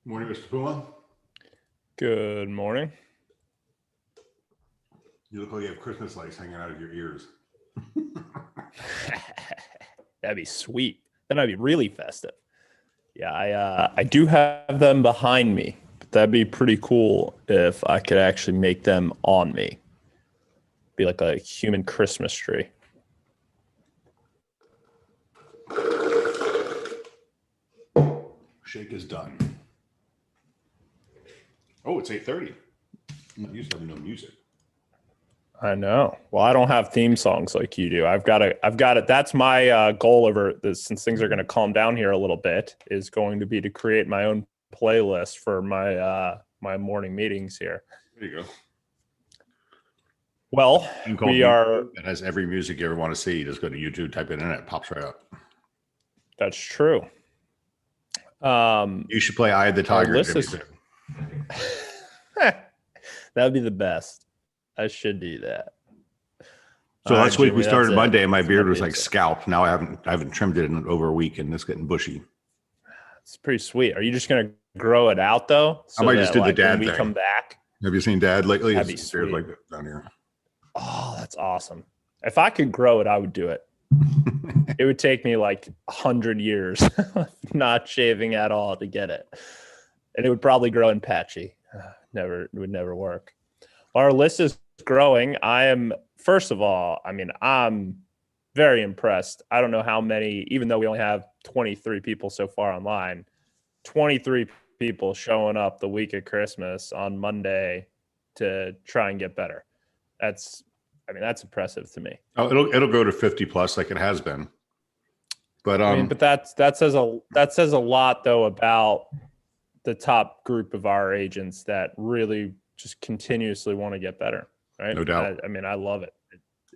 Morning, Mr. Puma. Good morning. You look like you have Christmas lights hanging out of your ears. That'd be sweet. Then I'd be really festive. Yeah, I do have them behind me, but that'd be pretty cool if I could actually make them on me. Be like a human Christmas tree. Shake is done. Oh, it's 8:30. I'm not used to having no music. I know. Well, I don't have theme songs like you do. I've got it. That's my goal over this, since things are going to calm down here a little bit, is going to be to create my own playlist for my my morning meetings here. There you go. Well, we are. It has every music you ever want to see. You just go to YouTube, type it in, it pops right up. That's true. You should play "Eye of the Tiger." That'd be the best. I should do that. So last week we started Monday, and my beard was like scalp. Now I haven't trimmed it in over a week, and it's getting bushy. It's pretty sweet. Are you just gonna grow it out though? I might just do the dad thing. When we come back. Have you seen Dad lately? That'd be sweet. Like that down here. Oh, that's awesome. If I could grow it, I would do it. It would take me like 100 years not shaving at all to get it. And it would probably grow in patchy. It would never work. Our list is growing. First of all, I'm very impressed. I don't know how many, even though we only have 23 people so far online, 23 people showing up the week of Christmas on Monday to try and get better. That's impressive to me. Oh, it'll go to 50 plus like it has been. But but that says a lot though about the top group of our agents that really just continuously want to get better, right? No doubt. I love it.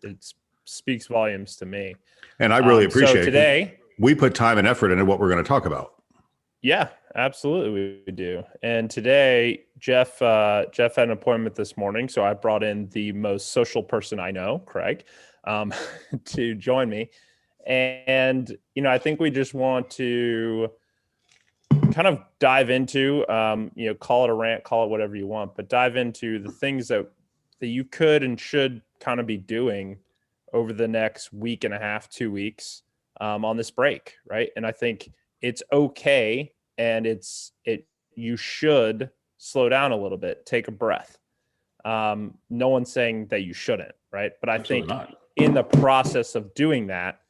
It speaks volumes to me. And I really appreciate today, we put time and effort into what we're going to talk about. Yeah, absolutely we do. And today, Jeff had an appointment this morning, so I brought in the most social person I know, Craig, to join me. And, I think we just want to kind of dive into, call it a rant, call it whatever you want, but dive into the things that you could and should kind of be doing over the next week and a half, 2 weeks on this break, right? And I think it's okay, and you should slow down a little bit, take a breath. No one's saying that you shouldn't, right? But I think in the process of doing that,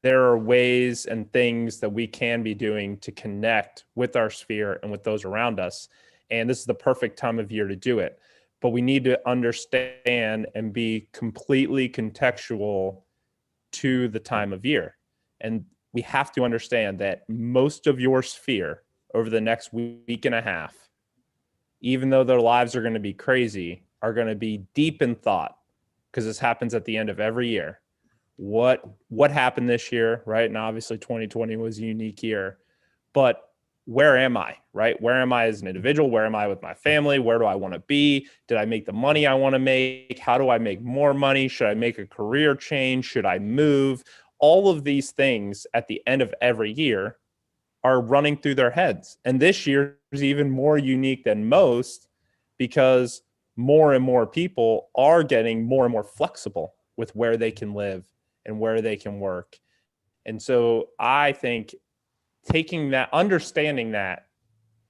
there are ways and things that we can be doing to connect with our sphere and with those around us. And this is the perfect time of year to do it. But we need to understand and be completely contextual to the time of year. And we have to understand that most of your sphere over the next week and a half, even though their lives are going to be crazy, are going to be deep in thought, because this happens at the end of every year. What happened this year, right? And obviously 2020 was a unique year, but where am I, right? Where am I as an individual? Where am I with my family? Where do I want to be? Did I make the money I want to make? How do I make more money? Should I make a career change? Should I move? All of these things at the end of every year are running through their heads. And this year is even more unique than most, because more and more people are getting more and more flexible with where they can live and where they can work. And so I think understanding that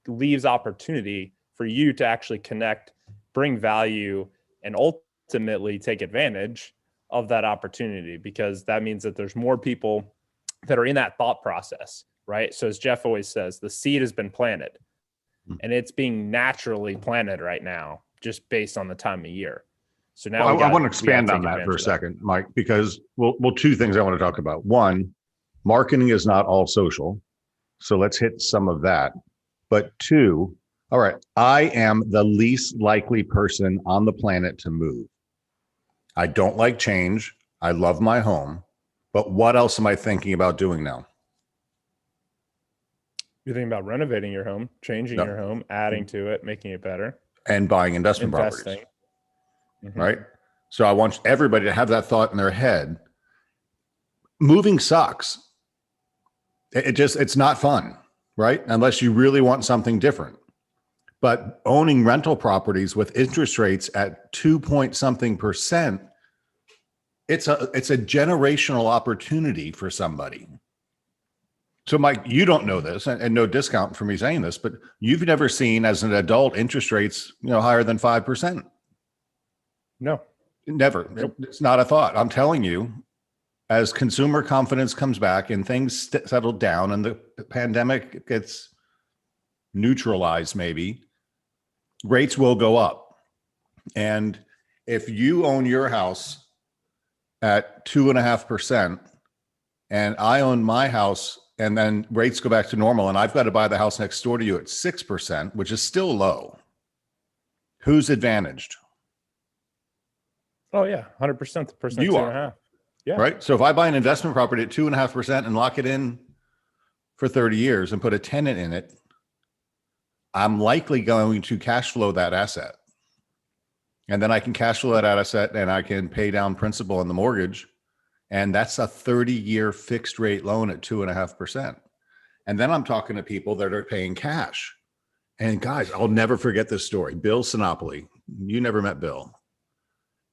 leaves opportunity for you to actually connect, bring value, and ultimately take advantage of that opportunity, because that means that there's more people that are in that thought process, right? So as Jeff always says, the seed has been planted, and it's being naturally planted right now, just based on the time of year. So now I want to expand on that for a second, Mike, because two things I want to talk about. One, marketing is not all social. So let's hit some of that. But two, all right, I am the least likely person on the planet to move. I don't like change. I love my home. But what else am I thinking about doing now? You're thinking about renovating your home, changing your home, adding to it, making it better. And buying investment properties. Mm-hmm. Right? So I want everybody to have that thought in their head. Moving sucks. It's not fun. right? Unless you really want something different. But owning rental properties with interest rates at 2 point something percent, it's a generational opportunity for somebody. So Mike, you don't know this, and no discount for me saying this, but you've never seen as an adult interest rates, higher than 5%. No, never. Nope. It's not a thought. I'm telling you, as consumer confidence comes back and things settle down and the pandemic gets neutralized, maybe rates will go up. And if you own your house at 2.5% and I own my house and then rates go back to normal and I've got to buy the house next door to you at 6%, which is still low, who's advantaged? Oh yeah, 100%. The person you are. 2.5. Yeah. Right. So if I buy an investment property at 2.5% and lock it in for 30 years and put a tenant in it, I'm likely going to cash flow that asset. And then I can cash flow that asset and I can pay down principal on the mortgage. And that's a 30-year fixed rate loan at 2.5%. And then I'm talking to people that are paying cash. And guys, I'll never forget this story. Bill Sinopoli. You never met Bill.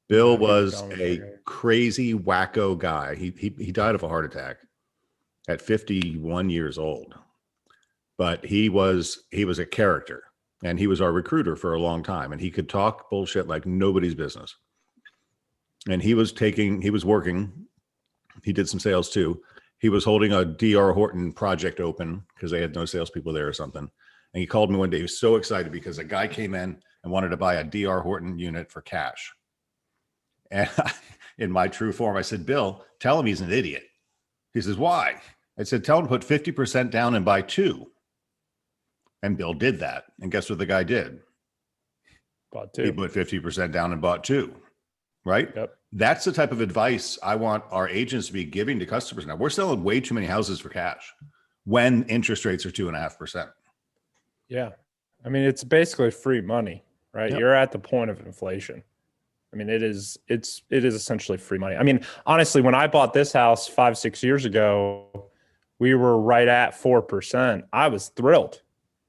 Bill was a crazy wacko guy. He died of a heart attack at 51 years old. But he was a character, and he was our recruiter for a long time, and he could talk bullshit like nobody's business. And he was working. He did some sales too. He was holding a D.R. Horton project open because they had no salespeople there or something. And he called me one day. He was so excited because a guy came in and wanted to buy a D.R. Horton unit for cash. And in my true form, I said, Bill, tell him he's an idiot. He says, why? I said, tell him to put 50% down and buy 2. And Bill did that. And guess what the guy did? Bought 2. He put 50% down and bought 2. Right? Yep. That's the type of advice I want our agents to be giving to customers now. We're selling way too many houses for cash when interest rates are 2.5%. Yeah. I mean, it's basically free money, right? Yep. You're at the point of inflation. I mean, it is essentially free money. I mean, honestly, when I bought this house 5-6 years ago, we were right at 4%. I was thrilled,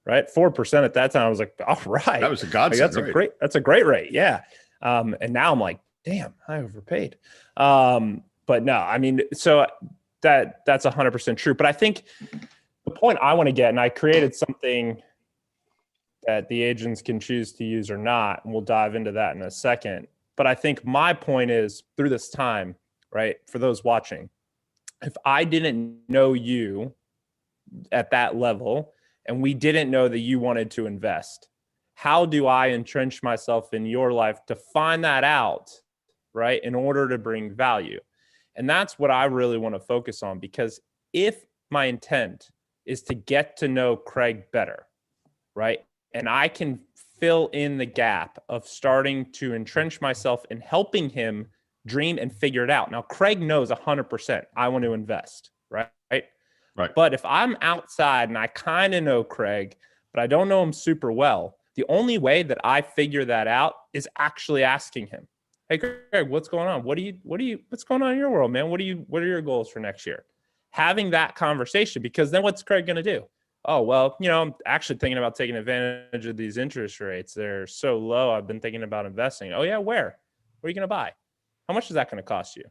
right? 4% at that time. I was like, all right. That was a godsend. That's a great rate. Yeah. And now I'm like, damn, I overpaid. But no, I mean, so that's 100% true. But I think the point I want to get, and I created something that the agents can choose to use or not, and we'll dive into that in a second. But I think my point is through this time, right, for those watching, if I didn't know you at that level and we didn't know that you wanted to invest, how do I entrench myself in your life to find that out, right, in order to bring value? And that's what I really want to focus on, because if my intent is to get to know Craig better, right, and I can fill in the gap of starting to entrench myself in helping him dream and figure it out. Now, Craig knows 100% I want to invest, right? Right. But if I'm outside and I kind of know Craig, but I don't know him super well, the only way that I figure that out is actually asking him, hey, Craig, what's going on? What's going on in your world, man? What are your goals for next year? Having that conversation, because then what's Craig going to do? Oh, well, I'm actually thinking about taking advantage of these interest rates. They're so low. I've been thinking about investing. Oh, yeah. Where? What are you going to buy? How much is that going to cost you?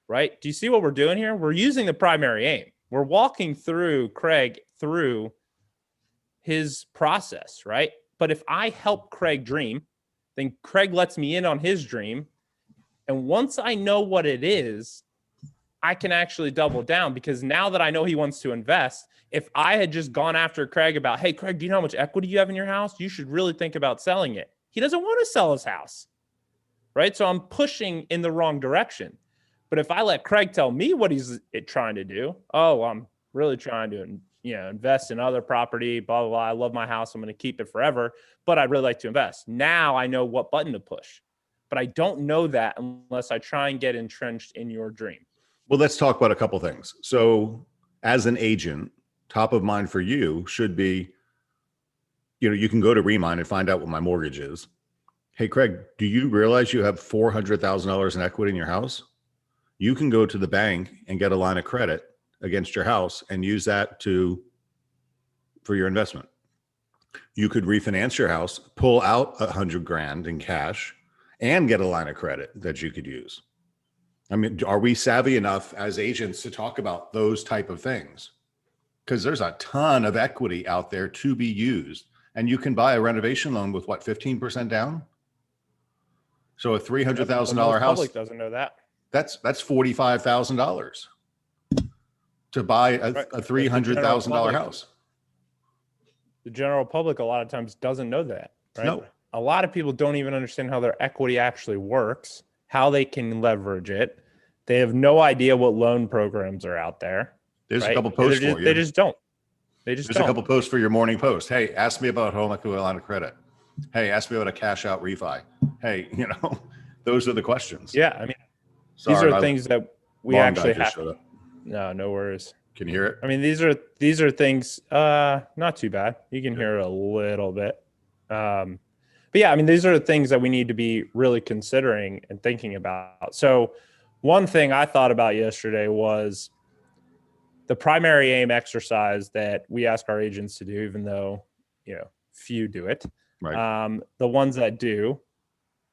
Right? Do you see what we're doing here? We're using the primary aim. We're walking through Craig through his process, right? But if I help Craig dream, then Craig lets me in on his dream. And once I know what it is, I can actually double down, because now that I know he wants to invest, if I had just gone after Craig about, hey, Craig, do you know how much equity you have in your house? You should really think about selling it. He doesn't want to sell his house, right? So I'm pushing in the wrong direction. But if I let Craig tell me what he's trying to do, oh, I'm really trying to, invest in other property, blah, blah, blah. I love my house. I'm going to keep it forever, but I'd really like to invest. Now I know what button to push, but I don't know that unless I try and get entrenched in your dream. Well, let's talk about a couple things. So as an agent, top of mind for you should be, you can go to Remind and find out what my mortgage is. Hey, Craig, do you realize you have $400,000 in equity in your house? You can go to the bank and get a line of credit against your house and use that for for your investment. You could refinance your house, pull out $100,000 in cash, and get a line of credit that you could use. I mean, are we savvy enough as agents to talk about those type of things? Because there's a ton of equity out there to be used, and you can buy a renovation loan with what, 15% down? So a $300,000 house. Public doesn't know that. That's $45,000 to buy a $300,000 house. The general public a lot of times doesn't know that, right? No. A lot of people don't even understand how their equity actually works, how they can leverage it. They have no idea what loan programs are out there. There's right? a couple posts for you. They just don't. There's a couple posts for your morning post. Hey, ask me about home equity line of credit. Hey, ask me about a cash out refi. Hey, those are the questions. Yeah. I mean, these are things that we actually have. No worries. Can you hear it? I mean, these are things, not too bad. You can hear it a little bit. But yeah, I mean, these are the things that we need to be really considering and thinking about. So one thing I thought about yesterday was the primary aim exercise that we ask our agents to do, even though, few do it. Right. The ones that do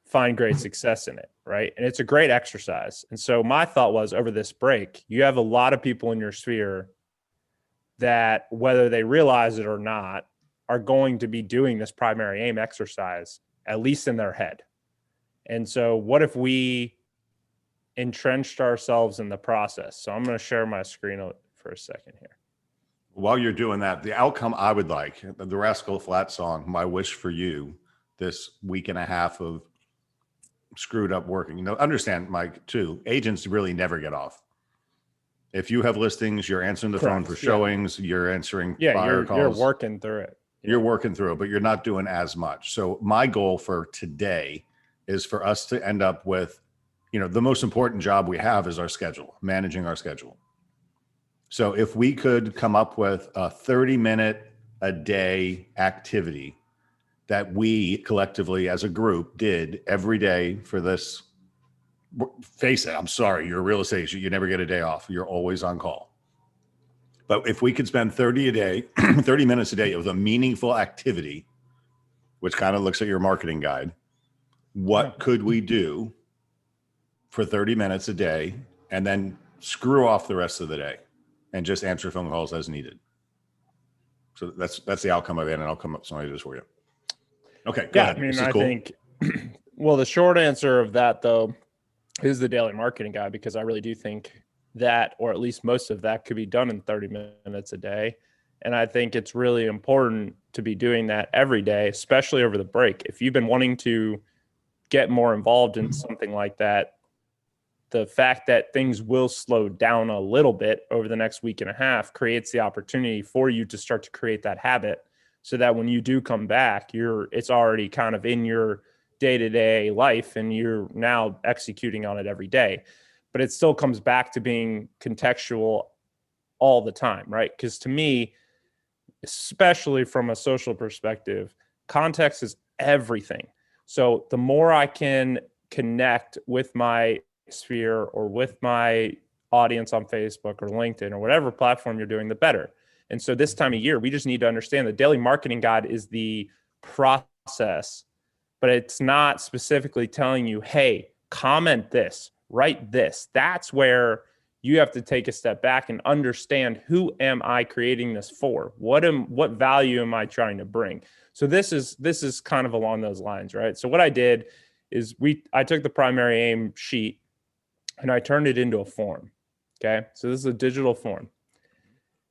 find great success in it. Right. And it's a great exercise. And so my thought was, over this break, you have a lot of people in your sphere that, whether they realize it or not, are going to be doing this primary aim exercise, at least in their head. And so what if we entrenched ourselves in the process? So I'm going to share my screen for a second here. While you're doing that, the outcome I would like, the Rascal Flatts song, My Wish for You, this week and a half of screwed up working. Understand, Mike, too, agents really never get off. If you have listings, you're answering the phone for showings, you're answering buyer calls. You're working through it. You're working through it, but you're not doing as much. So my goal for today is for us to end up with, the most important job we have is our schedule, managing our schedule. So if we could come up with a 30-minute a day activity that we collectively as a group did every day for this, face it, I'm sorry, you're a real estate agent, you never get a day off. You're always on call. But if we could spend 30 minutes a day of a meaningful activity, which kind of looks at your marketing guide, what could we do for 30 minutes a day and then screw off the rest of the day and just answer phone calls as needed? So that's the outcome of it, and I'll come up with some ideas for you. Okay, go ahead. I mean, I think, well, the short answer of that, though, is the daily marketing guide, because I really do think that, or at least most of that, could be done in 30 minutes a day. And I think it's really important to be doing that every day, especially over the break. If you've been wanting to get more involved in something like that, the fact that things will slow down a little bit over the next week and a half creates the opportunity for you to start to create that habit, so that when you do come back, it's already kind of in your day-to-day life and you're now executing on it every day. But it still comes back to being contextual all the time, right? Because to me, especially from a social perspective, context is everything. So the more I can connect with my sphere or with my audience on Facebook or LinkedIn or whatever platform you're doing, the better. And so this time of year, we just need to understand the daily marketing guide is the process, but it's not specifically telling you, hey, comment this, write this. That's where you have to take a step back and understand, who am I creating this for? What value am I trying to bring? So this is kind of along those lines, right? So what I did is I took the primary aim sheet and I turned it into a form. Okay. So this is a digital form.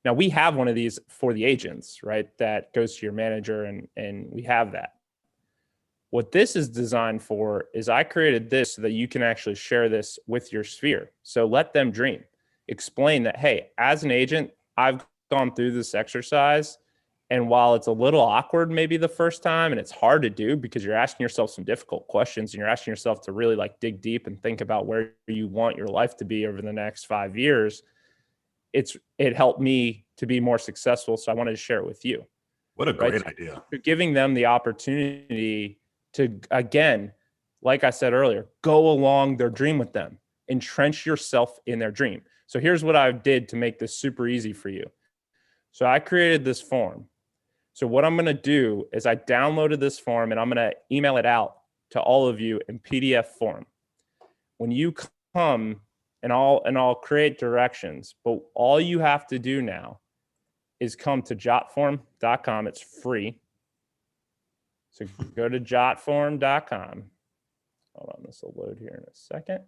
Now we have one of these for the agents, right? That goes to your manager and we have that. What this is designed for is I created this so that you can actually share this with your sphere. So let them dream. Explain that, hey, as an agent, I've gone through this exercise. And while it's a little awkward maybe the first time, and it's hard to do because you're asking yourself some difficult questions and you're asking yourself to really dig deep and think about where you want your life to be over the next 5 years, it helped me to be more successful. So I wanted to share it with you. What a great idea. So giving them the opportunity to, again, like I said earlier, go along their dream with them, entrench yourself in their dream. So here's what I did to make this super easy for you. So I created this form. So what I'm going to do is I downloaded this form and I'm going to email it out to all of you in PDF form. When you come, and I'll create directions, but all you have to do now is come to jotform.com. It's free. So go to jotform.com. Hold on, this will load here in a second.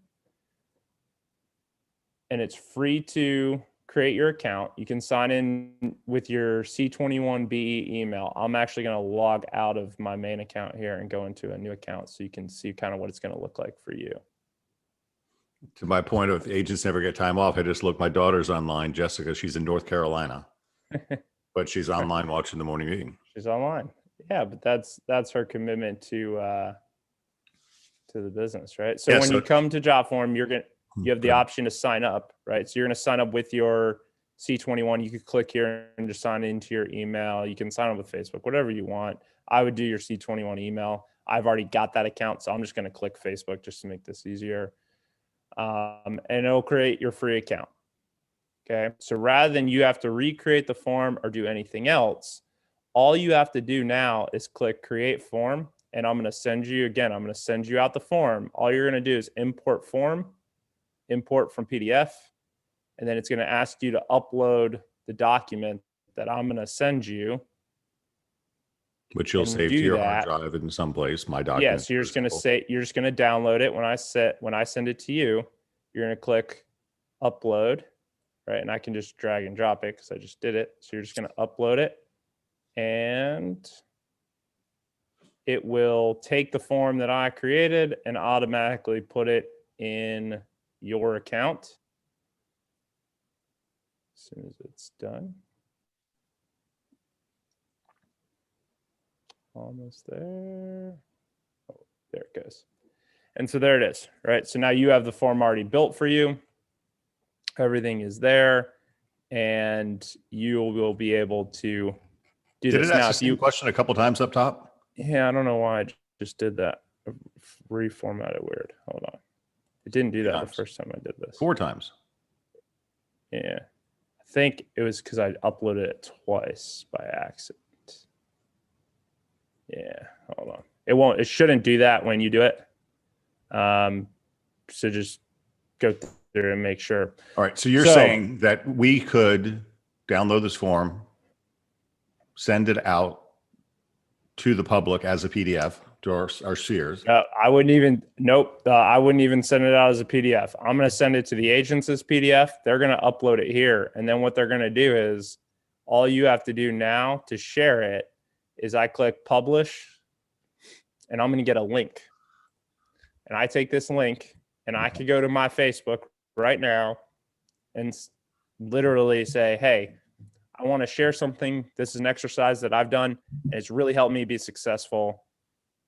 And it's free to create your account. You can sign in with your C21BE email. I'm actually going to log out of my main account here and go into a new account so you can see kind of what it's going to look like for you. To my point of agents never get time off, I just looked, my daughter's online, Jessica, she's in North Carolina, but she's online watching the morning meeting. She's online. Yeah, but that's her commitment to the business, right? So when you come to JotForm, you have the option to sign up, right? So you're going to sign up with your C21. You could click here and just sign into your email. You can sign up with Facebook, whatever you want. I would do your C21 email. I've already got that account, so I'm just going to click Facebook just to make this easier. And it'll create your free account. Okay. So rather than you have to recreate the form or do anything else, all you have to do now is click create form. And I'm going to send you out the form. All you're going to do is import form, import from PDF. And then it's going to ask you to upload the document that I'm going to send you. Which you'll save to your hard drive in some place, my document. Yeah, so you're just going to download it. When I send it to you, you're going to click upload, right? And I can just drag and drop it because I just did it. So you're just going to upload it, and it will take the form that I created and automatically put it in your account as soon as it's done. Almost there. Oh, there it goes. And so there it is, right? So now you have the form already built for you. Everything is there, and you will be able to do this. Did it ask the same question a couple times up top? Yeah, I don't know why I just did that. Reformatted weird. Hold on. It didn't do that the first time I did this. 4 times. Yeah. I think it was because I uploaded it twice by accident. Yeah, hold on. It shouldn't do that when you do it. So just go through and make sure. All right. So you're saying that we could download this form, send it out to the public as a PDF to our spheres. I wouldn't even send it out as a PDF. I'm going to send it to the agents as PDF. They're going to upload it here. And then what they're going to do is all you have to do now to share it is I click publish, and I'm going to get a link. And I take this link and I could go to my Facebook right now and literally say, hey, I want to share something. This is an exercise that I've done, and it's really helped me be successful.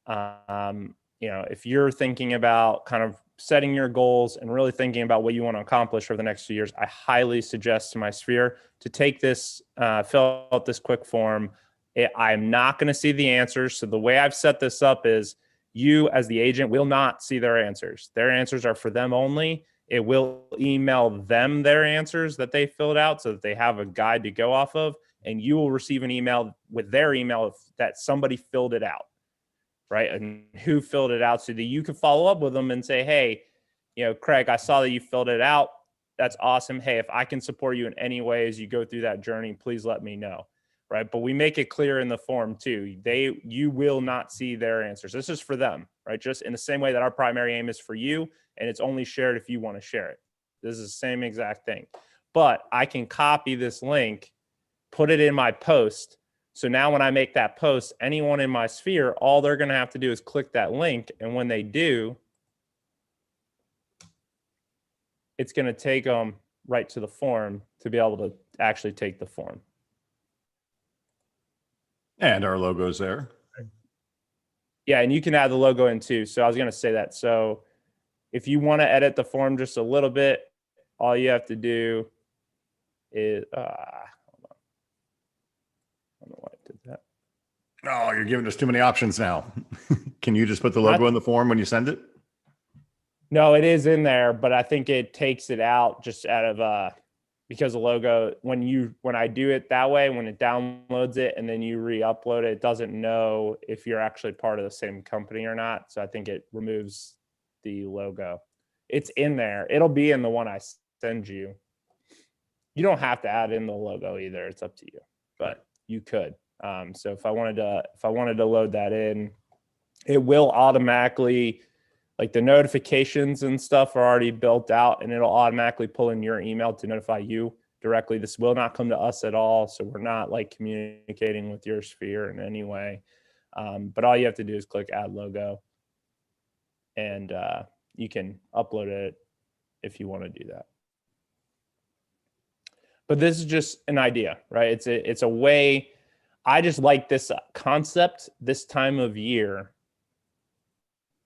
If you're thinking about kind of setting your goals and really thinking about what you want to accomplish over the next few years, I highly suggest to my sphere to take this, fill out this quick form. I'm not going to see the answers. So the way I've set this up is you as the agent will not see their answers. Their answers are for them only. It will email them their answers that they filled out so that they have a guide to go off of. And you will receive an email with their email that somebody filled it out, right? And who filled it out so that you can follow up with them and say, hey, Craig, I saw that you filled it out. That's awesome. Hey, if I can support you in any way as you go through that journey, please let me know. Right. But we make it clear in the form too. You will not see their answers. This is for them, right? Just in the same way that our primary aim is for you, and it's only shared if you want to share it. This is the same exact thing. But I can copy this link, put it in my post. So now when I make that post, anyone in my sphere, all they're going to have to do is click that link. And when they do, it's going to take them right to the form to be able to actually take the form. And our logo's there. Yeah, and you can add the logo in too. So I was going to say that. So if you want to edit the form just a little bit, all you have to do is, hold on. I don't know why I did that. Oh, you're giving us too many options now. Can you just put the logo in the form when you send it? No, it is in there, but I think it takes it out just out of because the logo, when I do it that way, when it downloads it and then you re-upload it, it doesn't know if you're actually part of the same company or not. So I think it removes the logo. It's in there. It'll be in the one I send you. You don't have to add in the logo either. It's up to you, but you could. So if I wanted to load that in, it will automatically, like the notifications and stuff are already built out, and it'll automatically pull in your email to notify you directly. This will not come to us at all. So we're not like communicating with your sphere in any way. But all you have to do is click add logo, and you can upload it if you want to do that. But this is just an idea, right? It's a way. I just like this concept this time of year,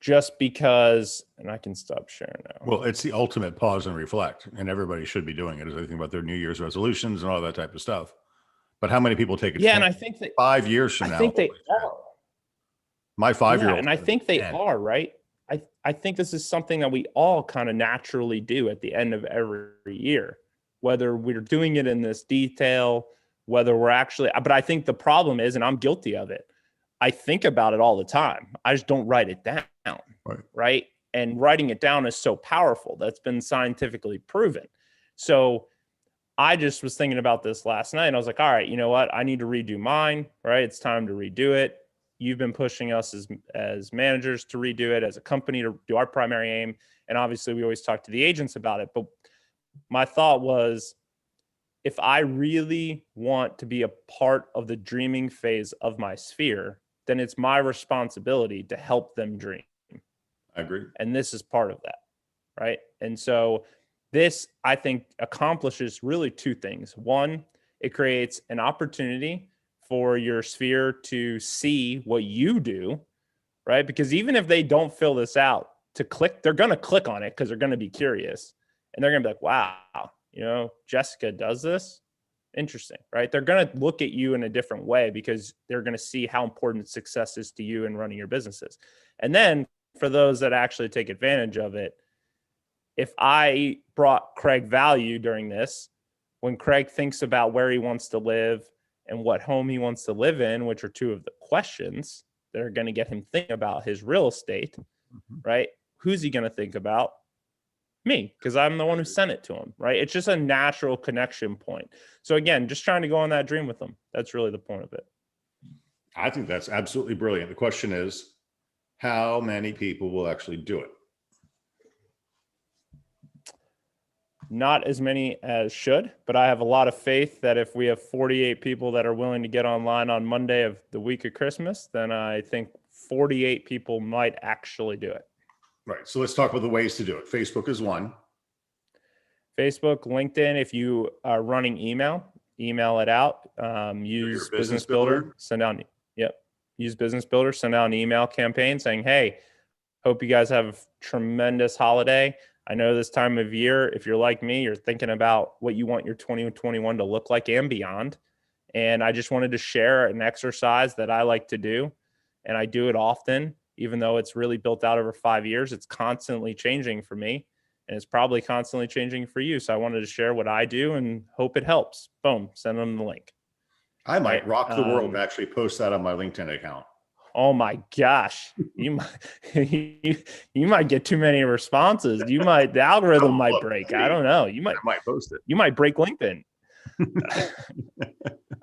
just because, and I can stop sharing now. Well, it's the ultimate pause and reflect, and everybody should be doing it as they think about their New Year's resolutions and all that type of stuff. But how many people take it? Yeah, and I think that 5 years from now, I think they are. My 5-year-old, and I think they are, right? I think this is something that we all kind of naturally do at the end of every year, whether we're doing it in this detail, whether we're actually, but I think the problem is, and I'm guilty of it, I think about it all the time. I just don't write it down, right? And writing it down is so powerful. That's been scientifically proven. So I just was thinking about this last night, and I was like, all right, you know what? I need to redo mine, right? It's time to redo it. You've been pushing us as managers to redo it, as a company to do our primary aim. And obviously we always talk to the agents about it. But my thought was, if I really want to be a part of the dreaming phase of my sphere, then it's my responsibility to help them dream. I agree. And this is part of that, right? And so this, I think, accomplishes really two things. One, it creates an opportunity for your sphere to see what you do, right? Because even if they don't fill this out to click, they're going to click on it because they're going to be curious. And they're going to be like, wow, you know, Jessica does this. Interesting, right? They're going to look at you in a different way because they're going to see how important success is to you in running your businesses. And then for those that actually take advantage of it, if I brought Craig value during this, when Craig thinks about where he wants to live and what home he wants to live in, which are two of the questions that are going to get him thinking about his real estate, right? Who's he going to think about? Me, because I'm the one who sent it to him, right? It's just a natural connection point. So again, just trying to go on that dream with them. That's really the point of it. I think that's absolutely brilliant. The question is, how many people will actually do it? Not as many as should, but I have a lot of faith that if we have 48 people that are willing to get online on Monday of the week of Christmas, then I think 48 people might actually do it. Right. So let's talk about the ways to do it. Facebook is one. Facebook, LinkedIn. If you are running email it out. Use Business Builder. Send out. Use Business Builder. Send out an email campaign saying, "Hey, hope you guys have a tremendous holiday. I know this time of year, if you're like me, you're thinking about what you want your 2021 to look like and beyond. And I just wanted to share an exercise that I like to do, and I do it often." Even though it's really built out over 5 years, it's constantly changing for me, and it's probably constantly changing for you. So I wanted to share what I do and hope it helps. Boom, send them the link. I might rock the world and actually post that on my LinkedIn account. Oh my gosh, you might you might get too many responses. The algorithm might break. I don't know. I might post it. You might break LinkedIn.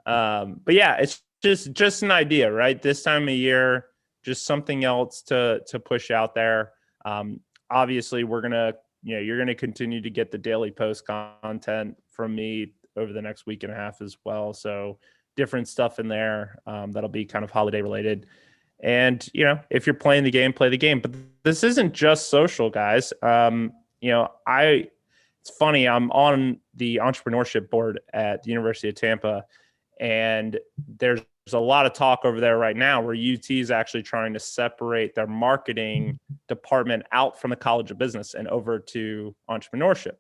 But yeah, it's just an idea, right? This time of year. Just something else to push out there. Obviously, you're gonna continue to get the daily post content from me over the next week and a half as well. So different stuff in there that'll be kind of holiday related. And if you're playing the game, play the game. But this isn't just social, guys. It's funny. I'm on the entrepreneurship board at the University of Tampa, and there's a lot of talk over there right now where UT is actually trying to separate their marketing department out from the College of Business and over to entrepreneurship.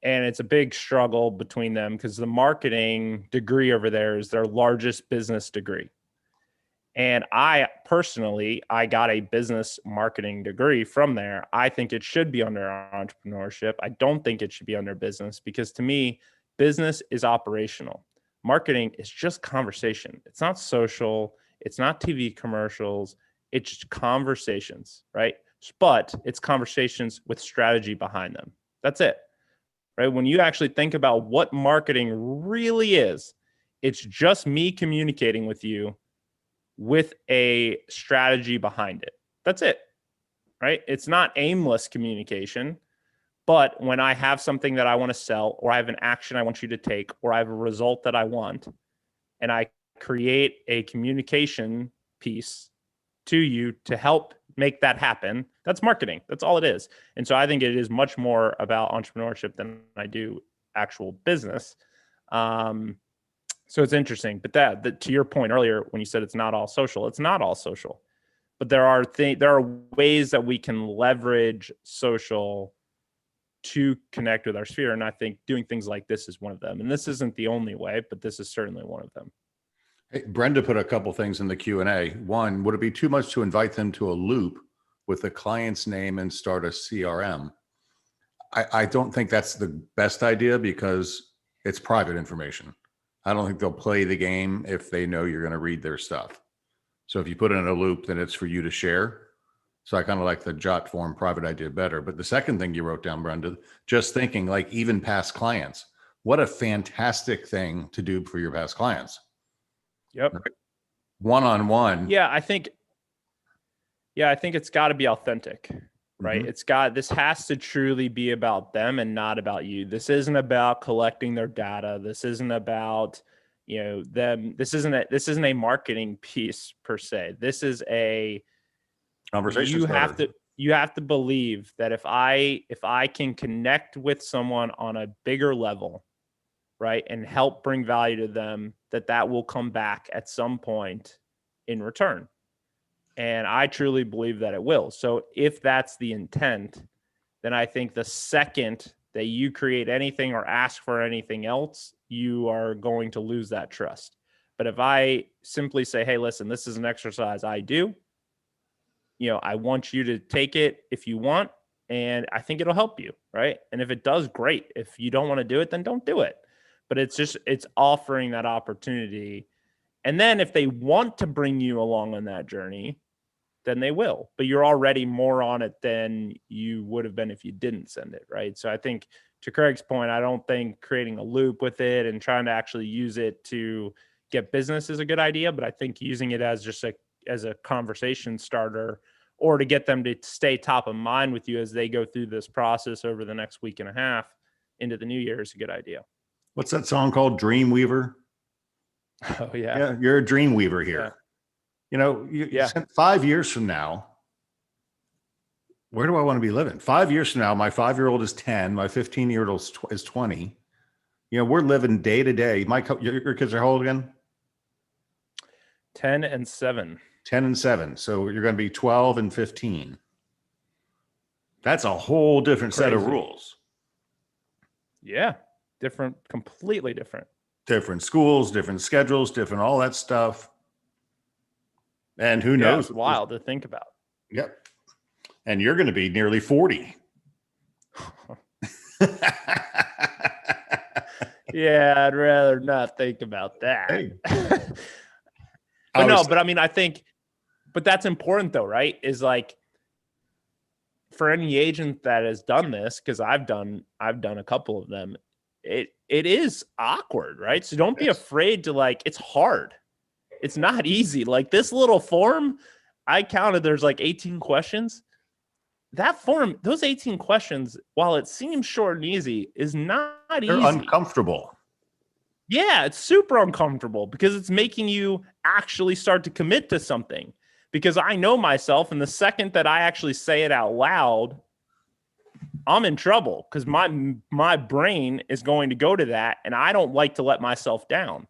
And it's a big struggle between them because the marketing degree over there is their largest business degree. And I personally, I got a business marketing degree from there. I think it should be under entrepreneurship. I don't think it should be under business, because to me, business is operational. Marketing is just conversation. It's not social. It's not TV commercials. It's just conversations, right? But it's conversations with strategy behind them. That's it, right? When you actually think about what marketing really is, it's just me communicating with you with a strategy behind it. That's it, right? It's not aimless communication, but when I have something that I want to sell, or I have an action I want you to take, or I have a result that I want, and I create a communication piece to you to help make that happen, that's marketing. That's all it is. And so I think it is much more about entrepreneurship than I do actual business. So it's interesting, but that to your point earlier, when you said it's not all social, it's not all social, but there are ways that we can leverage social to connect with our sphere. And I think doing things like this is one of them. And this isn't the only way, but this is certainly one of them. Hey, Brenda put a couple things in the Q&A. One, would it be too much to invite them to a loop with the client's name and start a CRM? I don't think that's the best idea, because it's private information. I don't think they'll play the game if they know you're going to read their stuff. So if you put it in a loop, then it's for you to share. So I kind of like the jot form private idea better. But the second thing you wrote down, Brenda, just thinking like even past clients, what a fantastic thing to do for your past clients. Yep. Right? One-on-one. Yeah, I think it's got to be authentic, right? Mm-hmm. This has to truly be about them and not about you. This isn't about collecting their data. This isn't about, them. This isn't a marketing piece per se. This is a conversation. You have to believe that if I can connect with someone on a bigger level, right, and help bring value to them, that will come back at some point in return. And I truly believe that it will. So if that's the intent, then I think the second that you create anything or ask for anything else, you are going to lose that trust. But if I simply say, hey, listen, this is an exercise I do, I want you to take it if you want, and I think it'll help you, right? And if it does, great. If you don't want to do it, then don't do it. But it's offering that opportunity. And then if they want to bring you along on that journey, then they will. But you're already more on it than you would have been if you didn't send it, right? So I think, to Craig's point, I don't think creating a loop with it and trying to actually use it to get business is a good idea. But I think using it as just as a conversation starter, or to get them to stay top of mind with you as they go through this process over the next week and a half into the new year, is a good idea. What's that song called? Dreamweaver? Oh, yeah. Yeah, you're a dream weaver here. Yeah. You 5 years from now, where do I want to be living? 5 years from now, my 5-year-old is 10, my 15-year-old is 20. We're living day to day. Your kids are how old again? 10 and 7. 10 and 7. So you're going to be 12 and 15. That's a whole different set of rules. Yeah. Different, completely different. Different schools, different schedules, different all that stuff. And who knows? It's wild to think about. Yep. And you're going to be nearly 40. Yeah, I'd rather not think about that. Hey. But I mean, I think, but that's important though, right? Is like, for any agent that has done this, because I've done a couple of them, it is awkward, right? So don't be afraid to, it's hard. It's not easy. Like this little form, I counted, there's 18 questions. That form, those 18 questions, while it seems short and easy, is not easy. They're uncomfortable. Yeah, it's super uncomfortable because it's making you actually start to commit to something. Because I know myself, and the second that I actually say it out loud, I'm in trouble, because my brain is going to go to that, and I don't like to let myself down.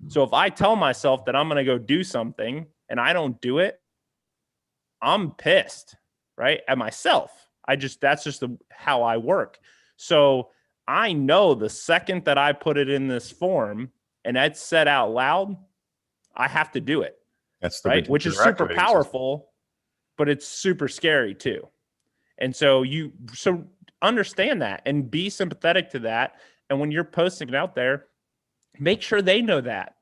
So if I tell myself that I'm going to go do something and I don't do it, I'm pissed, right, at myself. That's just how I work. So I know the second that I put it in this form and that's said out loud, I have to do it. That's the right, which is super powerful, but it's super scary too. And so understand that and be sympathetic to that. And when you're posting it out there, make sure they know that,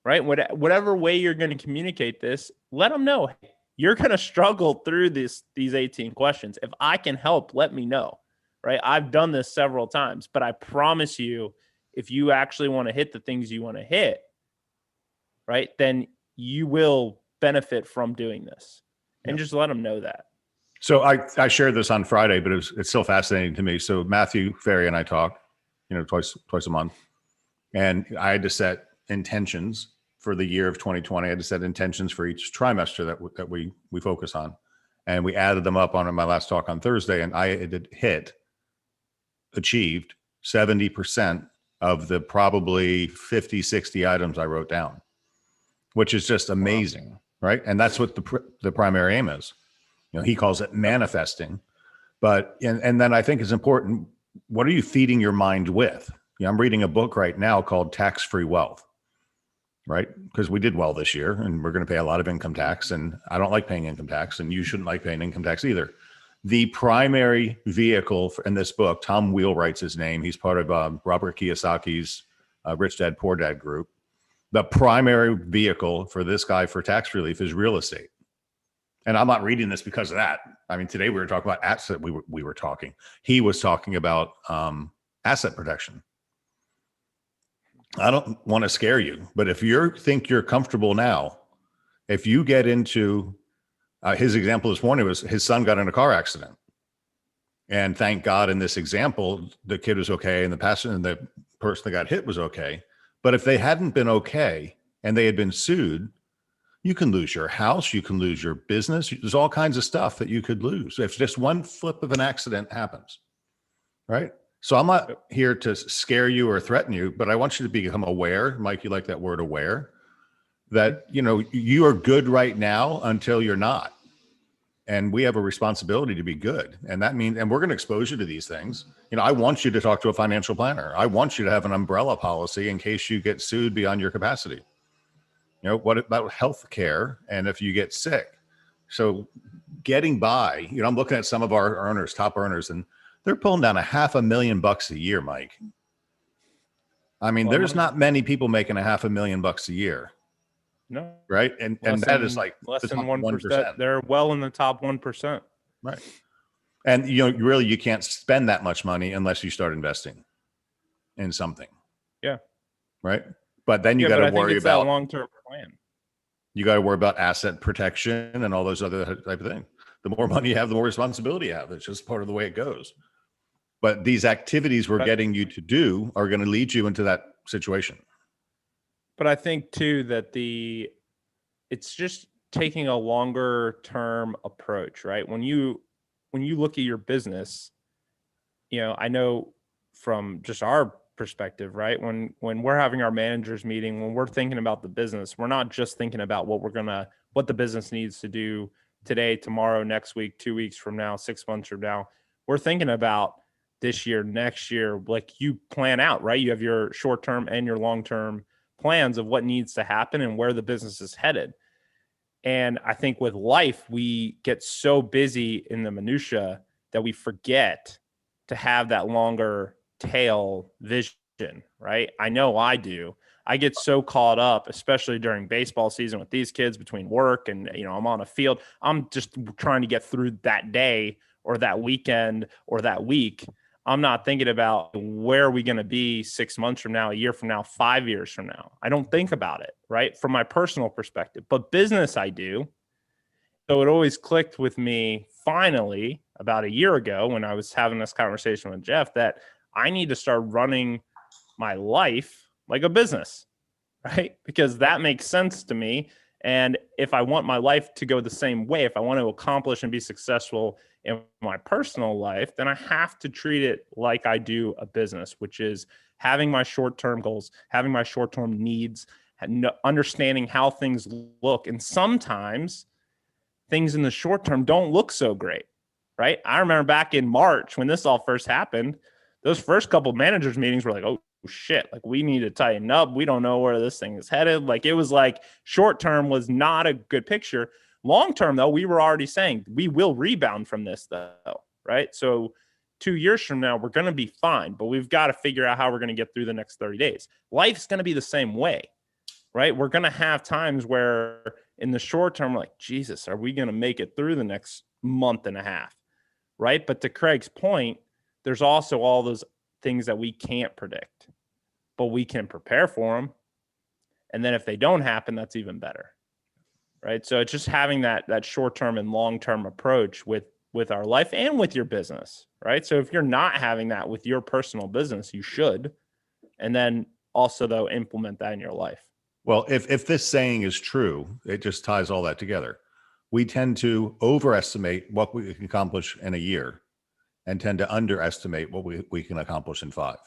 right? Whatever way you're going to communicate this, let them know you're going to struggle through these 18 questions. If I can help, let me know, right? I've done this several times, but I promise you, if you actually want to hit the things you want to hit, right, then you will benefit from doing this. And just let them know that. So I shared this on Friday, but it's still fascinating to me. So Matthew Ferry and I talk, twice a month, and I had to set intentions for the year of 2020. I had to set intentions for each trimester that we focus on, and we added them up on my last talk on Thursday, and I had achieved 70% of the probably 50, 60 items I wrote down, which is just amazing, right? And that's what the primary aim is. He calls it manifesting, and then I think it's important. What are you feeding your mind with? I'm reading a book right now called Tax-Free Wealth, right? Because we did well this year and we're going to pay a lot of income tax, and I don't like paying income tax, and you shouldn't like paying income tax either. The primary vehicle in this book, Tom Wheelwright's his name. He's part of Robert Kiyosaki's Rich Dad, Poor Dad group. The primary vehicle for this guy for tax relief is real estate. And I'm not reading this because of that. I mean, today we were talking about asset. He was talking about asset protection. I don't want to scare you, but if you think you're comfortable now, if you get into his example this morning was his son got in a car accident. And thank God in this example, the kid was okay. And the person that got hit was okay. But if they hadn't been okay and they had been sued, you can lose your house, you can lose your business. There's all kinds of stuff that you could lose if just one flip of an accident happens, right? So I'm not here to scare you or threaten you, but I want you to become aware. Mike, you like that word aware, that, you are good right now until you're not. And we have a responsibility to be good. And that means, and we're going to expose you to these things. I want you to talk to a financial planner. I want you to have an umbrella policy in case you get sued beyond your capacity. What about health care? And if you get sick, so getting by, I'm looking at some of our top earners, and they're pulling down $500,000 a year, Mike. I mean, there's not many people making $500,000 a year. No. Right. And that is like less than 1%. They're well in the top 1%. Right. And you can't spend that much money unless you start investing in something. Yeah. Right. But then you got to worry about that long-term plan. You got to worry about asset protection and all those other type of things. The more money you have, the more responsibility you have. It's just part of the way it goes. But these activities we're getting you to do are going to lead you into that situation. But I think too that it's just taking a longer term approach, right? When you look at your business, I know from just our perspective, right? When we're having our managers meeting, when we're thinking about the business, we're not just thinking about what the business needs to do today, tomorrow, next week, 2 weeks from now, 6 months from now. We're thinking about this year, next year, like you plan out, right? You have your short-term and your long-term plans of what needs to happen and where the business is headed. And I think with life, we get so busy in the minutia that we forget to have that longer tail vision, right? I know I do. I get so caught up, especially during baseball season with these kids between work and, I'm on a field. I'm just trying to get through that day or that weekend or that week. I'm not thinking about where are we going to be 6 months from now, a year from now, 5 years from now. I don't think about it, right? From my personal perspective, but business I do. So it always clicked with me finally about a year ago when I was having this conversation with Jeff that I need to start running my life like a business, right? Because that makes sense to me. And if I want my life to go the same way, if I want to accomplish and be successful in my personal life, then I have to treat it like I do a business, which is having my short-term goals, having my short-term needs, understanding how things look. And sometimes things in the short term don't look so great, right? I remember back in March when this all first happened, those first couple of managers meetings were like, oh shit, like we need to tighten up. We don't know where this thing is headed. Like it was like short term was not a good picture. Long term, though, we were already saying we will rebound from this, though, right? So 2 years from now, we're going to be fine, but we've got to figure out how we're going to get through the next 30 days. Life's going to be the same way, right? We're going to have times where in the short term, we're like, Jesus, are we going to make it through the next month and a half, right? But to Craig's point, there's also all those things that we can't predict, but we can prepare for them. And then if they don't happen, that's even better, right? So it's just having that short-term and long-term approach with our life and with your business, right? So if you're not having that with your personal business, you should. And then also, though, implement that in your life. Well, if this saying is true, it just ties all that together. We tend to overestimate what we can accomplish in a year and tend to underestimate what we can accomplish in 5.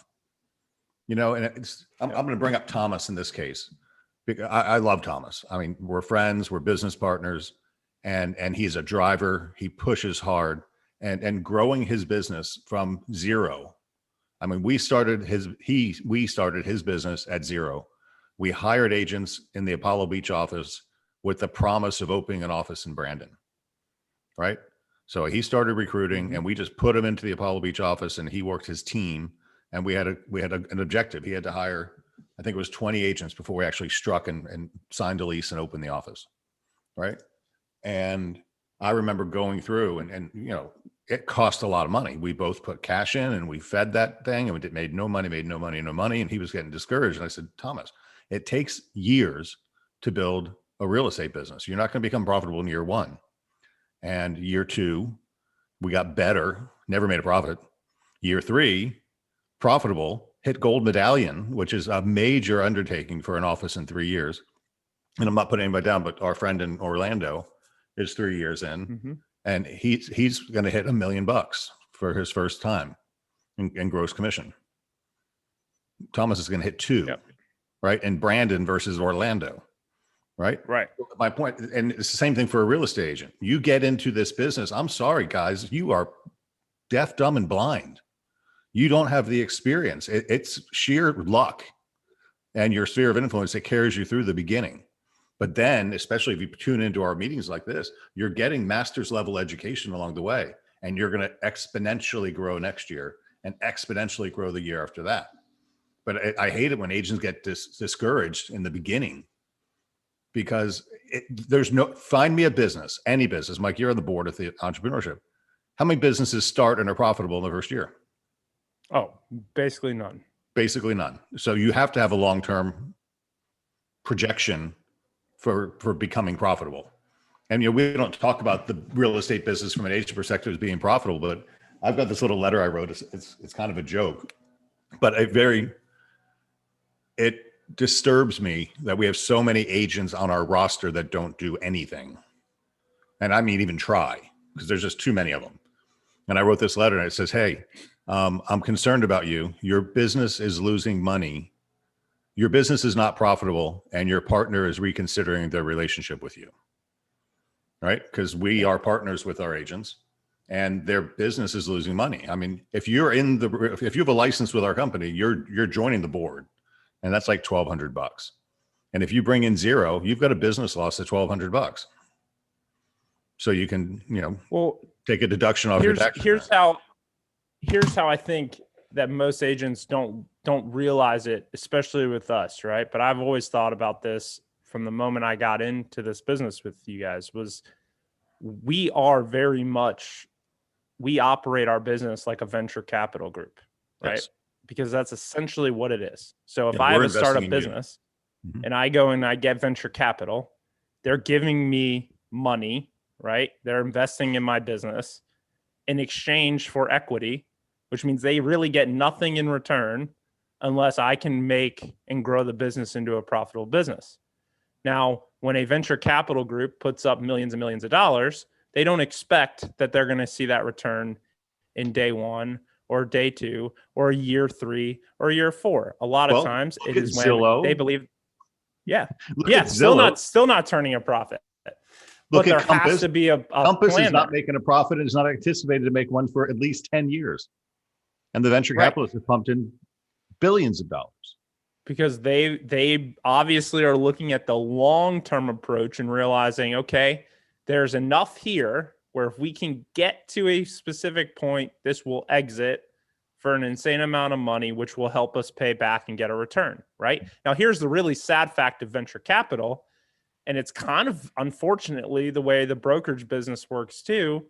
You know, and I'm going to bring up Thomas in this case, because I love Thomas. I mean, we're friends, we're business partners, and he's a driver. He pushes hard, and growing his business from zero. I mean, we started his business at zero. We hired agents in the Apollo Beach office with the promise of opening an office in Brandon, right? So he started recruiting, and we just put him into the Apollo Beach office, and he worked his team. And we had an objective. He had to hire, I think it was 20 agents before we actually struck and signed a lease and opened the office, right? And I remember going through, and you know, it cost a lot of money. We both put cash in, and we fed that thing, and we made no money. And he was getting discouraged. And I said, Thomas, it takes years to build a real estate business. You're not going to become profitable in year 1. And year 2, we got better, never made a profit. Year 3, profitable, hit gold medallion, which is a major undertaking for an office in 3 years. And I'm not putting anybody down, but our friend in Orlando is 3 years in, and he's going to hit $1 million for his first time in gross commission. Thomas is going to hit 2, right? And Brandon versus Orlando, right? Right. My point, and it's the same thing for a real estate agent. You get into this business, I'm sorry, guys, you are deaf, dumb, and blind. You don't have the experience. It's sheer luck and your sphere of influence that carries you through the beginning. But then, especially if you tune into our meetings like this, you're getting master's level education along the way, and you're going to exponentially grow next year and exponentially grow the year after that. But I hate it when agents get discouraged in the beginning, because find me a business, any business. Mike, you're on the board of the entrepreneurship. How many businesses start and are profitable in the first year? Oh, basically none. Basically none. So you have to have a long-term projection for becoming profitable. And, you know, we don't talk about the real estate business from an agent perspective as being profitable, but I've got this little letter I wrote. It's kind of a joke, but it disturbs me that we have so many agents on our roster that don't do anything. And I mean, even try, because there's just too many of them. And I wrote this letter, and it says, hey, I'm concerned about you. Your business is losing money. Your business is not profitable, and your partner is reconsidering their relationship with you, right? Because we are partners with our agents, and their business is losing money. I mean, if you have a license with our company, you're joining the board, and that's like $1,200. And if you bring in 0, you've got a business loss of $1,200. So you can, take a deduction off your tax. Here's how I think that most agents don't realize it, especially with us, right? But I've always thought about this from the moment I got into this business with you guys. Was we operate our business like a venture capital group, right? Yes. Because that's essentially what it is. So if I have a startup business and I go and I get venture capital, they're giving me money, right? They're investing in my business in exchange for equity, which means they really get nothing in return unless I can make and grow the business into a profitable business. Now, when a venture capital group puts up millions and millions of dollars, they don't expect that they're going to see that return in day 1 or day 2 or year 3 or year 4. A lot of times it is when Zillow. They believe, still not turning a profit. Look but at there Compass. Has to be a Compass plan is not making a profit and is not anticipated to make one for at least 10 years. And the venture capitalists have pumped in billions of dollars. Because they obviously are looking at the long-term approach and realizing, okay, there's enough here where if we can get to a specific point, this will exit for an insane amount of money, which will help us pay back and get a return, right? Now, here's the really sad fact of venture capital, and it's kind of unfortunately the way the brokerage business works too,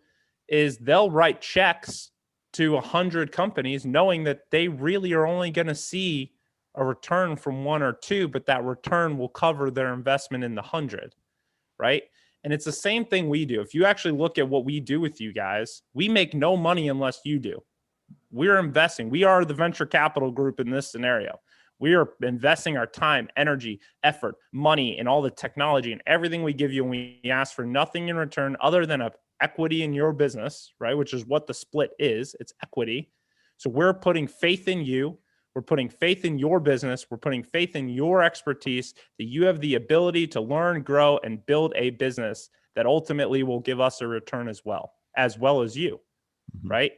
is they'll write checks to 100 companies knowing that they really are only going to see a return from one or two, but that return will cover their investment in the 100, right? And it's the same thing we do. If you actually look at what we do with you guys, we make no money unless you do. We're investing. We are the venture capital group in this scenario. We are investing our time, energy, effort, money, and all the technology and everything we give you. And we ask for nothing in return other than a equity in your business, right? Which is what the split is. It's equity. So we're putting faith in you. We're putting faith in your business. We're putting faith in your expertise that you have the ability to learn, grow, and build a business that ultimately will give us a return as well as you, right?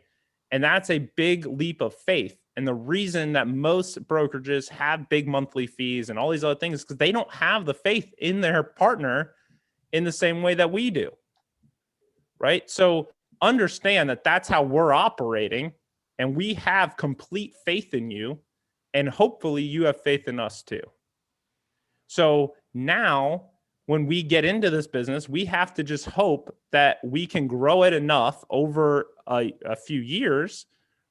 And that's a big leap of faith. And the reason that most brokerages have big monthly fees and all these other things is because they don't have the faith in their partner in the same way that we do, right? So understand that that's how we're operating. And we have complete faith in you, and hopefully you have faith in us too. So now when we get into this business, we have to just hope that we can grow it enough over a few years,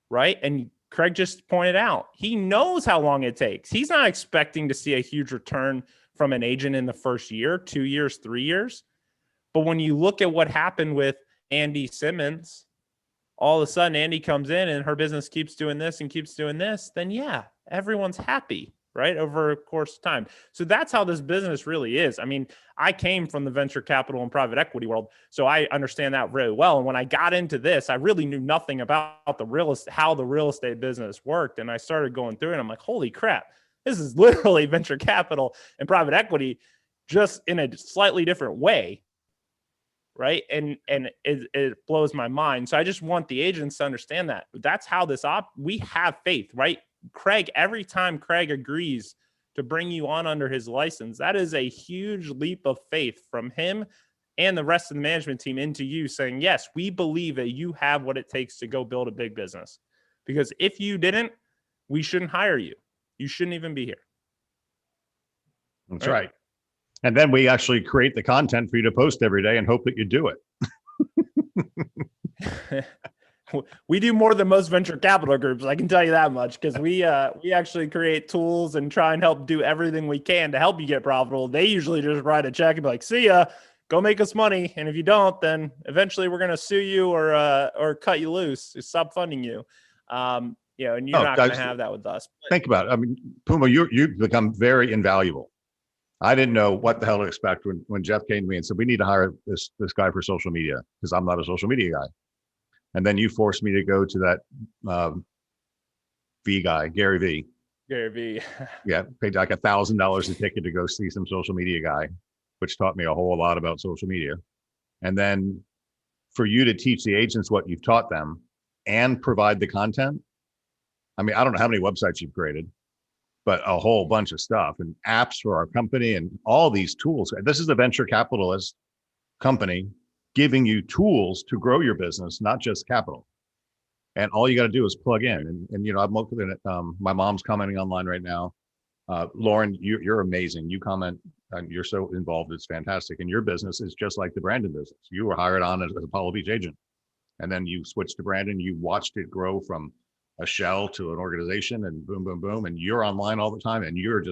right? And Craig just pointed out, he knows how long it takes. He's not expecting to see a huge return from an agent in the first year, 2 years, 3 years. But when you look at what happened with Andy Simmons, all of a sudden Andy comes in and her business keeps doing this and keeps doing this, then yeah, everyone's happy, right? Over a course of time. So that's how this business really is. I mean, I came from the venture capital and private equity world, so I understand that really well. And when I got into this, I really knew nothing about how the real estate business worked. And I started going through it and I'm like, holy crap, this is literally venture capital and private equity just in a slightly different way. Right. And it blows my mind. So I just want the agents to understand that that's how we have faith, right? Craig, every time Craig agrees to bring you on under his license, that is a huge leap of faith from him and the rest of the management team into you saying, yes, we believe that you have what it takes to go build a big business. Because if you didn't, we shouldn't hire you. You shouldn't even be here. That's right. And then we actually create the content for you to post every day and hope that you do it. We do more than most venture capital groups. I can tell you that much, because we actually create tools and try and help do everything we can to help you get profitable. They usually just write a check and be like, see ya, go make us money. And if you don't, then eventually we're going to sue you or cut you loose, stop funding you. And you're not going to have that with us. Think about it. I mean, Puma, you've become very invaluable. I didn't know what the hell to expect when Jeff came to me and said, we need to hire this guy for social media because I'm not a social media guy. And then you forced me to go to that V guy, Gary V. Gary V. Yeah, paid like $1,000 a ticket to go see some social media guy, which taught me a whole lot about social media. And then for you to teach the agents what you've taught them and provide the content. I mean, I don't know how many websites you've created, but a whole bunch of stuff and apps for our company and all these tools. This is a venture capitalist company giving you tools to grow your business, not just capital. And all you got to do is plug in. And I'm looking at, my mom's commenting online right now. Lauren, you're amazing. You comment, you're so involved. It's fantastic. And your business is just like the Brandon business. You were hired on as a Apollo Beach agent. And then you switched to Brandon. You watched it grow from a shell to an organization and boom, boom, boom. And you're online all the time. And you're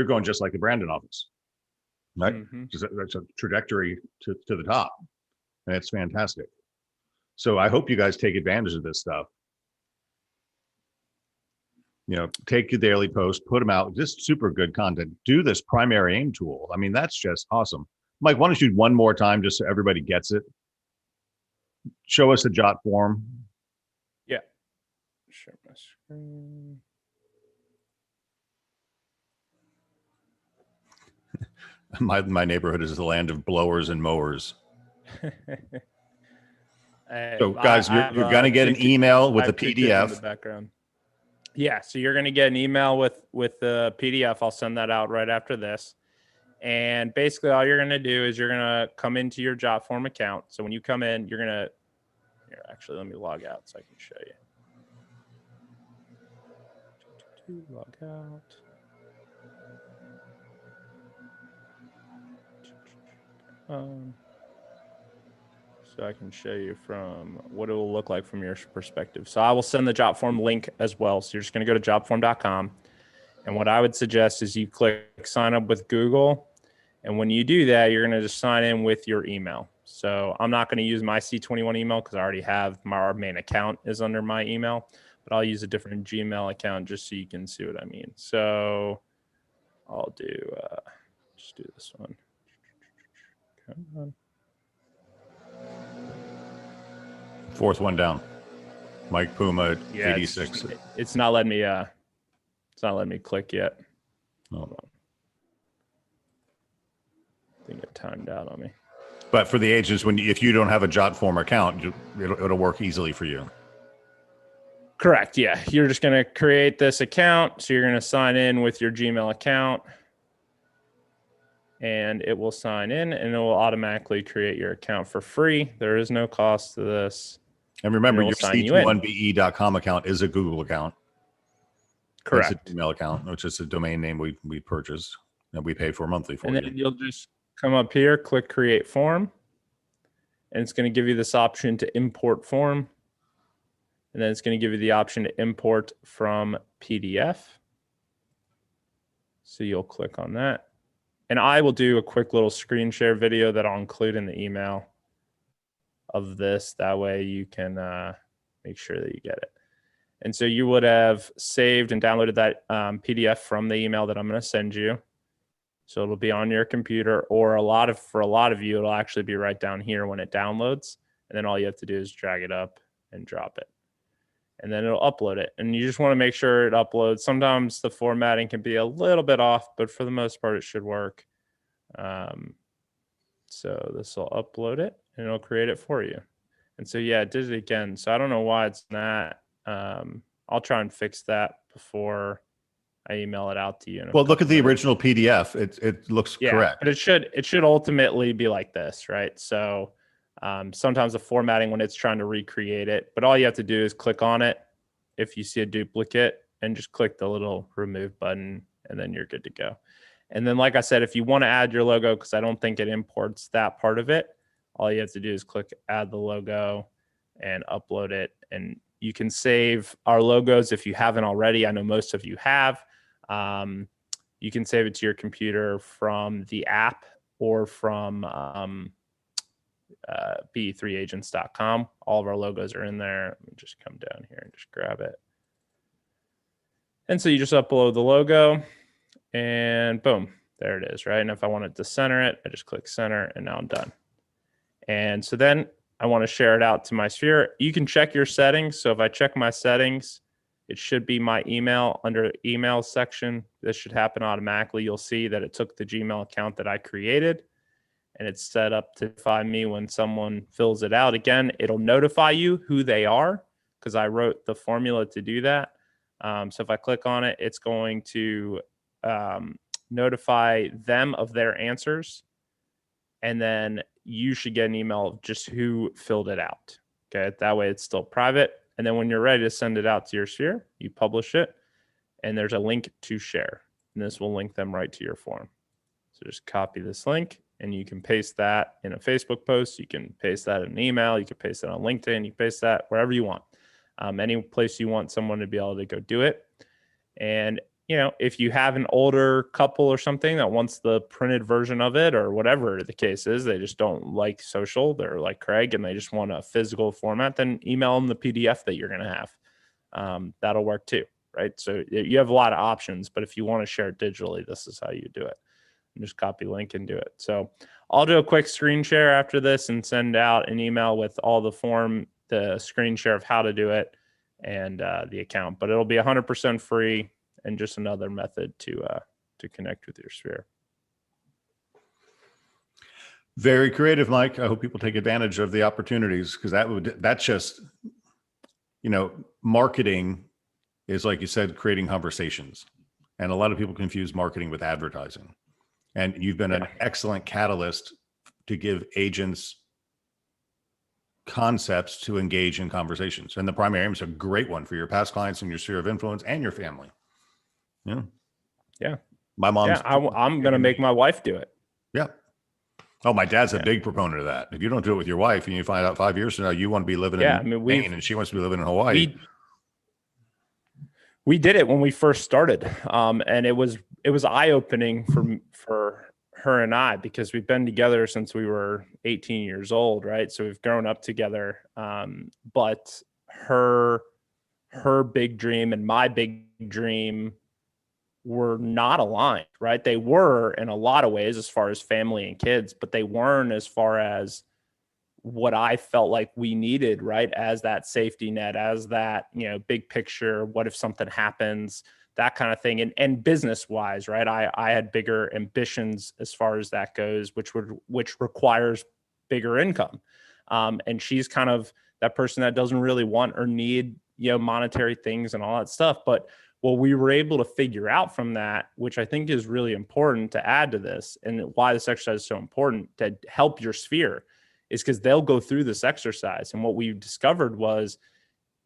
going just like the Brandon office, right? Mm-hmm. That's a trajectory to the top. And it's fantastic. So I hope you guys take advantage of this stuff. Take your daily post, put them out, just super good content. Do this primary aim tool. I mean, that's just awesome. Mike, why don't you do one more time just so everybody gets it? Show us the jot form. Yeah. Share my screen. My neighborhood is the land of blowers and mowers. So guys, you're going to get an email with a PDF. Background. Yeah, so you're going to get an email with the PDF. I'll send that out right after this. And basically all you're going to do is you're going to come into your JotForm account. So when you come in, you're going to, here, actually, let me log out so I can show you. Log out. So I can show you from what it will look like from your perspective. So I will send the JotForm link as well. So you're just going to go to jotform.com. And what I would suggest is you click sign up with Google. And when you do that, you're going to just sign in with your email. So I'm not going to use my C21 email because I already have our main account is under my email, but I'll use a different Gmail account just so you can see what I mean. So I'll do, just do this one. Come on. Fourth one down. Mike Puma, Yeah, 86. It's not letting me, click yet. Oh. I think it timed out on me. But for the agents, if you don't have a JotForm account, it'll work easily for you. Correct. Yeah. You're just going to create this account. So you're going to sign in with your Gmail account and it will sign in and it will automatically create your account for free. There is no cost to this. And remember, your c21be.com account is a Google account. Correct. It's an email account, which is a domain name we purchased and we pay for monthly for. And then you'll just come up here, click create form, and it's going to give you this option to import form. And then it's going to give you the option to import from PDF. So you'll click on that. And I will do a quick little screen share video that I'll include in the email of this. That way you can make sure that you get it. And so you would have saved and downloaded that PDF from the email that I'm going to send you. So it'll be on your computer, or for a lot of you, it'll actually be right down here when it downloads. And then all you have to do is drag it up and drop it. And then it'll upload it. And you just want to make sure it uploads. Sometimes the formatting can be a little bit off, but for the most part, it should work. So this will upload it and it'll create it for you. And so, yeah, it did it again. So I don't know why it's not. I'll try and fix that before I email it out to you. Well, look at the original PDF. It looks correct. But it should ultimately be like this, right? So sometimes the formatting when it's trying to recreate it, but all you have to do is click on it if you see a duplicate and just click the little remove button and then you're good to go. And then, like I said, if you want to add your logo, because I don't think it imports that part of it, all you have to do is click add the logo and upload it. And you can save our logos if you haven't already. I know most of you have. You can save it to your computer from the app or from be3agents.com. All of our logos are in there. Let me just come down here and just grab it. And so you just upload the logo and boom, there it is, right? And if I wanted to center it, I just click center and now I'm done. And so then I want to share it out to my sphere. You can check your settings. So if I check my settings, it should be my email under email section. This should happen automatically. You'll see that it took the Gmail account that I created and it's set up to notify me when someone fills it out. Again, it'll notify you who they are because I wrote the formula to do that. So if I click on it, it's going to notify them of their answers. And then you should get an email of just who filled it out. Okay, that way it's still private. And then when you're ready to send it out to your sphere, you publish it and there's a link to share. And this will link them right to your form. So just copy this link and you can paste that in a Facebook post. You can paste that in an email. You can paste it on LinkedIn. You can paste that wherever you want. Any place you want someone to be able to go do it. And you know, if you have an older couple or something that wants the printed version of it or whatever the case is, they just don't like social, they're like Craig and they just want a physical format, then email them the PDF that you're going to have. That'll work too, right? So you have a lot of options, but if you want to share it digitally, this is how you do it. And just copy link and do it. So I'll do a quick screen share after this and send out an email with all the screen share of how to do it and the account, but it'll be 100% free. And just another method to connect with your sphere. Very creative, Mike. I hope people take advantage of the opportunities because that's just, you know, marketing is, like you said, creating conversations. And a lot of people confuse marketing with advertising. And you've been an excellent catalyst to give agents concepts to engage in conversations. And the primary aim is a great one for your past clients and your sphere of influence and your family. Yeah. Yeah. My mom's. Yeah, I'm going to make my wife do it. Yeah. Oh, my dad's a big proponent of that. If you don't do it with your wife and you find out 5 years from now, you want to be living in Maine and she wants to be living in Hawaii. We did it when we first started. And it was eye-opening for her and I, because we've been together since we were 18 years old. Right. So we've grown up together. But her big dream and my big dream were not aligned, right? They were in a lot of ways as far as family and kids, but they weren't as far as what I felt like we needed, right? As that safety net, as that, big picture, what if something happens, that kind of thing. And business wise, right? I had bigger ambitions as far as that goes, which requires bigger income. And she's kind of that person that doesn't really want or need, monetary things and all that stuff. But what we were able to figure out from that, which I think is really important to add to this, and why this exercise is so important to help your sphere, is because they'll go through this exercise. And what we discovered was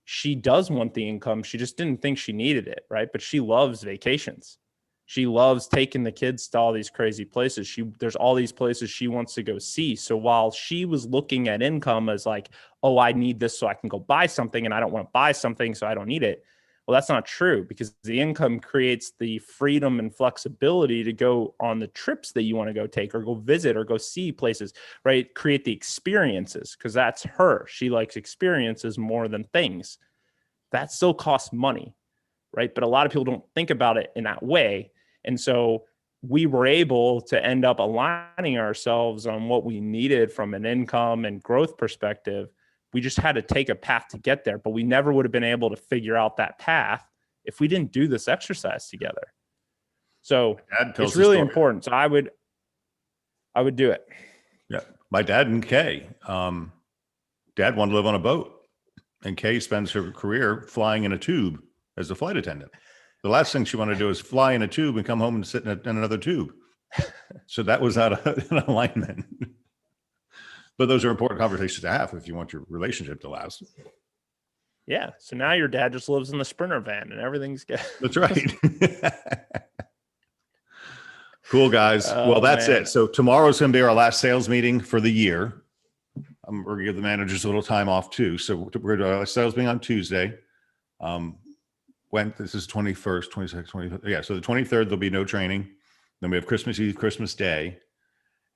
she does want the income. She just didn't think she needed it, right? But she loves vacations. She loves taking the kids to all these crazy places. There's all these places she wants to go see. So while she was looking at income as like, oh, I need this so I can go buy something, and I don't want to buy something, so I don't need it. Well, that's not true, because the income creates the freedom and flexibility to go on the trips that you want to go take, or go visit, or go see places, right? Create the experiences, because that's her. She likes experiences more than things. That still costs money, right? But a lot of people don't think about it in that way. And so we were able to end up aligning ourselves on what we needed from an income and growth perspective. We just had to take a path to get there, but we never would have been able to figure out that path if we didn't do this exercise together. So it's really important. So I would do it. Yeah. My dad and Kay, dad wanted to live on a boat, and Kay spends her career flying in a tube as a flight attendant. The last thing she wanted to do is fly in a tube and come home and sit in another tube. So that was out of an alignment. But those are important conversations to have if you want your relationship to last. Yeah. So now your dad just lives in the Sprinter van and everything's good. That's right. Cool, guys. Well, that's it. So tomorrow's going to be our last sales meeting for the year. We're going to give the managers a little time off too. So we're going to do our sales meeting on Tuesday. When this is 21st, 22nd, 23rd. Yeah. So the 23rd, there'll be no training. Then we have Christmas Eve, Christmas Day.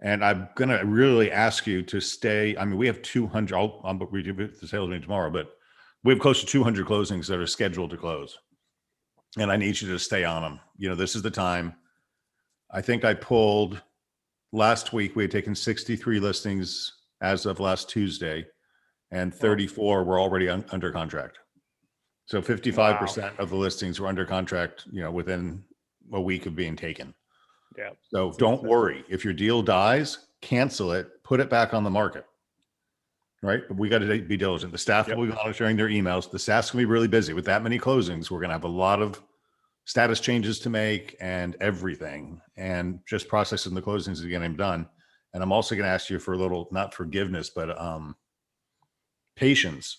And I'm going to really ask you to stay. I mean, we have 200, I'll read the sales meeting tomorrow, but we have close to 200 closings that are scheduled to close. And I need you to stay on them. This is the time. I think I pulled last week, we had taken 63 listings as of last Tuesday, and 34 were already under contract. So 55% of the listings were under contract, within a week of being taken. Yeah. So don't worry. If your deal dies, cancel it, put it back on the market. Right? But we got to be diligent. The staff will be monitoring their emails. The staff's going to be really busy with that many closings. We're going to have a lot of status changes to make and everything, and just processing the closings to get them done. And I'm also going to ask you for a little, not forgiveness, but patience,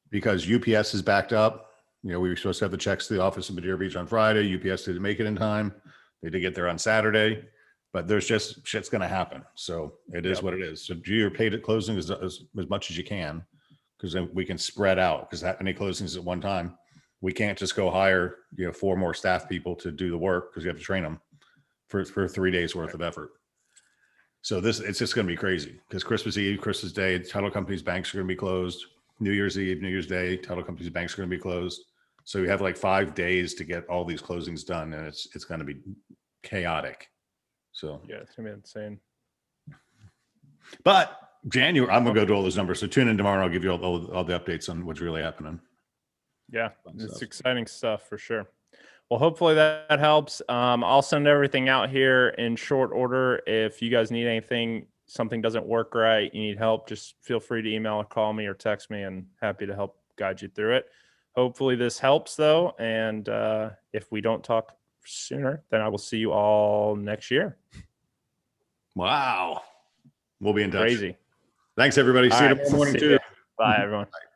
because UPS is backed up. We were supposed to have the checks to the office in Madeira Beach on Friday. UPS didn't make it in time. They did get there on Saturday, but there's just shit's going to happen. So it is what it is. So do your paid at closing as much as you can, because then we can spread out, because that many closings at one time, we can't just go hire, 4 more staff people to do the work, because you have to train them for 3 days worth of effort. So it's just going to be crazy, because Christmas Eve, Christmas Day, title companies, banks are going to be closed. New Year's Eve, New Year's Day, title companies, banks are going to be closed. So we have like 5 days to get all these closings done, and it's going to be chaotic. So yeah, it's gonna be insane. But January, I'm gonna go to all those numbers. So tune in tomorrow. I'll give you all the updates on what's really happening. Yeah, it's exciting stuff for sure. Well, hopefully that helps. I'll send everything out here in short order. If you guys need anything, something doesn't work right, you need help, just feel free to email or call me or text me, and happy to help guide you through it. hopefully this helps though. And if we don't talk sooner, then I will see you all next year. Wow. We'll be in touch. Crazy. Thanks, everybody. See you All right. tomorrow morning, See too. ya. Bye, everyone. Bye.